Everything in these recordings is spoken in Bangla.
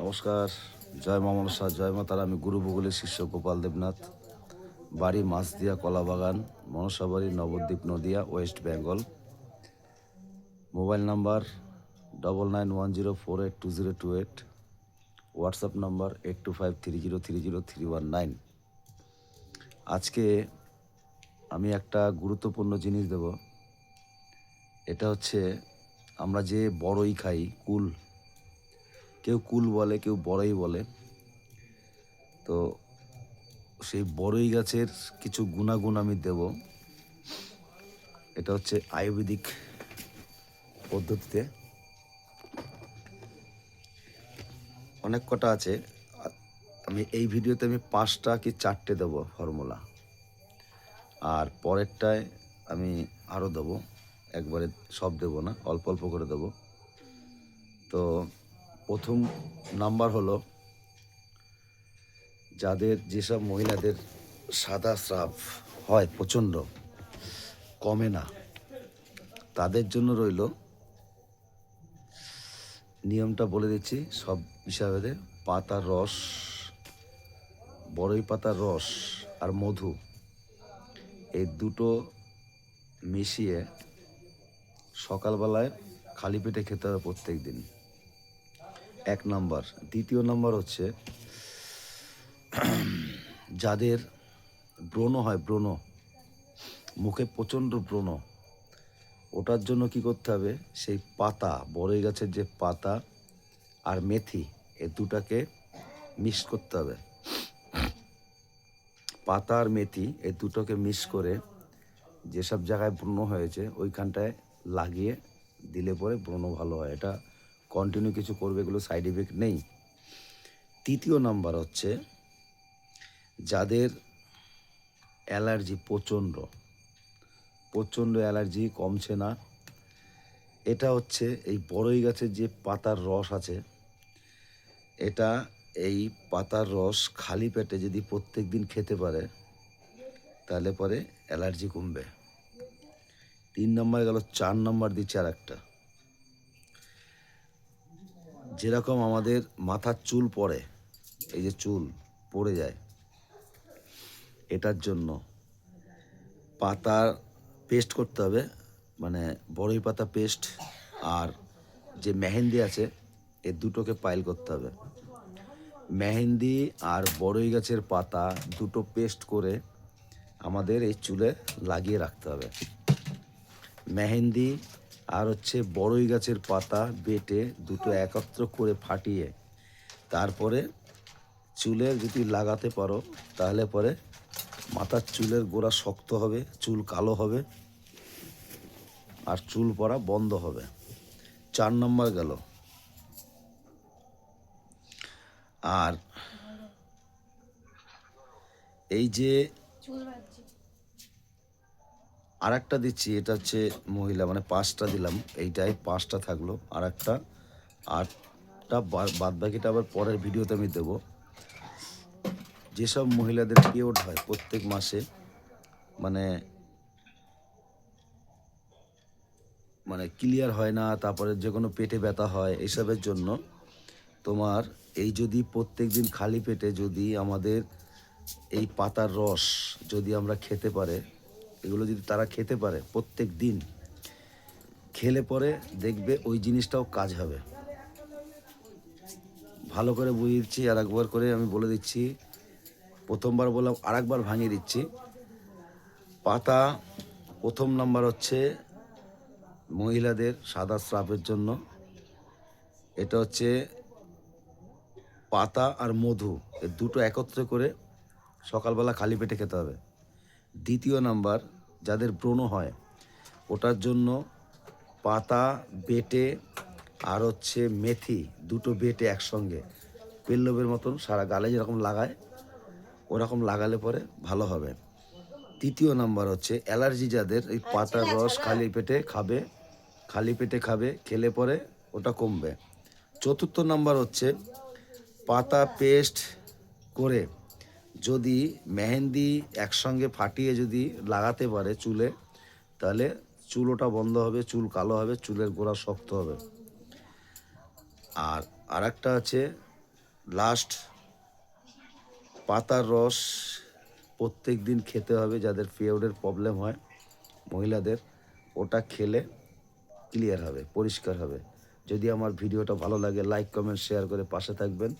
নমস্কার, জয় মা মনসা, জয় মা তারা। আমি গুরু ভূগোলের শিষ্য গোপাল দেবনাথ। বাড়ি Machhdia Kalabagan, Manasabari, Nabadwip, Nadia, West Bengal. Mobile number 9910482028। WhatsApp number 8253030319। আজকে আমি একটা গুরুত্বপূর্ণ জিনিস দেব। এটা হচ্ছে আমরা যে বড়ই খাই, কুল, কেউ কুল বলে, কেউ বড়ই বলে। তো সেই বড়ই গাছের কিছু গুণাগুণ আমি দেব। এটা হচ্ছে আয়ুর্বেদিক পদ্ধতিতে। অনেক কটা আছে, আমি এই ভিডিওতে আমি 5টা কি 4টে দেবো ফর্মুলা, আর পরেরটায় আমি আরও দেবো। একবারে সব দেবো না, অল্প অল্প করে দেবো। তো প্রথম নাম্বার হলো, যাদের যেসব মহিলাদের সাদা স্রাব হয় প্রচণ্ড, কমে না, তাদের জন্য রইল নিয়মটা বলে দিচ্ছি সব হিসাবে। পাতার রস, বড়ই পাতার রস আর মধু, এই দুটো মিশিয়ে সকালবেলায় খালি পেটে খেতে হবে প্রত্যেক দিন। 1 নাম্বার। দ্বিতীয় নাম্বার হচ্ছে, যাদের ব্রণ হয়, ব্রণ, মুখে প্রচণ্ড ব্রণ, ওটার জন্য কি করতে হবে, সেই পাতা, বড়ই গাছের যে পাতা আর মেথি, এই দুটাকে মিক্স করতে হবে। পাতা আর মেথি এই দুটোকে মিক্স করে যেসব জায়গায় ব্রণ হয়েছে ওইখানটায় লাগিয়ে দিলে পরে ব্রণ ভালো হয়। এটা কন্টিনিউ কিছু করবে, এগুলো সাইড এফেক্ট নেই। তৃতীয় নাম্বার হচ্ছে, যাদের অ্যালার্জি প্রচণ্ড অ্যালার্জি, কমছে না, এটা হচ্ছে এই বড়ই গাছের যে পাতার রস আছে, এটা এই পাতার রস খালি পেটে যদি প্রত্যেক দিন খেতে পারে তাহলে পরে অ্যালার্জি কমবে। 3 নম্বর গেল। 4 নম্বর দিচ্ছে আর একটা, যেরকম আমাদের মাথার চুল পড়ে, এই যে চুল পড়ে যায়, এটার জন্য পাতা পেস্ট করতে হবে, মানে বড়ই পাতা পেস্ট আর যে মেহেন্দি আছে, এই দুটোকে পাইল করতে হবে। মেহেন্দি আর বড়ই গাছের পাতা দুটো পেস্ট করে আমাদের এই চুলে লাগিয়ে রাখতে হবে। মেহেন্দি আর হচ্ছে বড়ই গাছের পাতা বেটে দুটো একত্র করে ফাটিয়ে তারপরে চুলে যদি লাগাতে পারো তাহলে পরে মাথার চুলের গোড়া শক্ত হবে, চুল কালো হবে আর চুল পড়া বন্ধ হবে। 4 নম্বর গেল। আর এই যে আর একটা দিচ্ছি, এটা হচ্ছে মহিলা, মানে 5টা দিলাম, এইটাই 5টা থাকলো। আর একটা 8টা বাদ বাকিটা আবার পরের ভিডিওতে আমি দেবো। যেসব মহিলাদের পিরিয়ড হয় প্রত্যেক মাসে, মানে মানে ক্লিয়ার হয় না, তারপরে যে কোনো পেটে ব্যথা হয়, এসবের জন্য তোমার এই যদি প্রত্যেক দিন খালি পেটে যদি আমাদের এই পাতার রস যদি আমরা খেতে পারে, এগুলো যদি তারা খেতে পারে প্রত্যেক দিন, খেলে পরে দেখবে ওই জিনিসটাও কাজ হবে। ভালো করে বুঝিয়ে দিচ্ছি, আর একবার করে আমি বলে দিচ্ছি। প্রথমবার বললাম, আর একবার ভাঙিয়ে দিচ্ছি। পাতা, প্রথম নাম্বার হচ্ছে মহিলাদের সাদা স্রাবের জন্য, এটা হচ্ছে পাতা আর মধু, এই দুটো একত্রে করে সকালবেলা খালি পেটে খেতে হবে। দ্বিতীয় নাম্বার, যাদের ব্রণ হয় ওটার জন্য পাতা বেটে আর হচ্ছে মেথি দুটো বেটে একসঙ্গে পেল্লবের মতন সারা গালে যেরকম লাগায় ওরকম লাগালে পরে ভালো হবে। তৃতীয় নাম্বার হচ্ছে অ্যালার্জি যাদের, এই পাতার রস খালি পেটে খাবে, খেলে পরে ওটা কমবে। চতুর্থ নাম্বার হচ্ছে, পাতা পেস্ট করে যদি মেহেন্দি একসঙ্গে ফাটিয়ে যদি লাগাতে পারে চুলে, তাহলে চুল ওটা বন্ধ হবে, চুল কালো হবে, চুলের গোড়া শক্ত হবে। আর আরেকটা আছে, লাস্ট পাতার রস প্রত্যেক দিন খেতে হবে, যাদের পিরিয়ডের প্রবলেম হয় মহিলাদের, ওটা খেলে ক্লিয়ার হবে, পরিষ্কার হবে। যদি আমার ভিডিওটা ভালো লাগে লাইক কমেন্ট শেয়ার করে পাশে থাকবেন।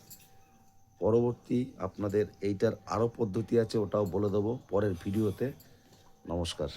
পরবর্তী আপনাদের এইটার আরও পদ্ধতি আছে, ওটাও বলে দেবো পরের ভিডিওতে। নমস্কার।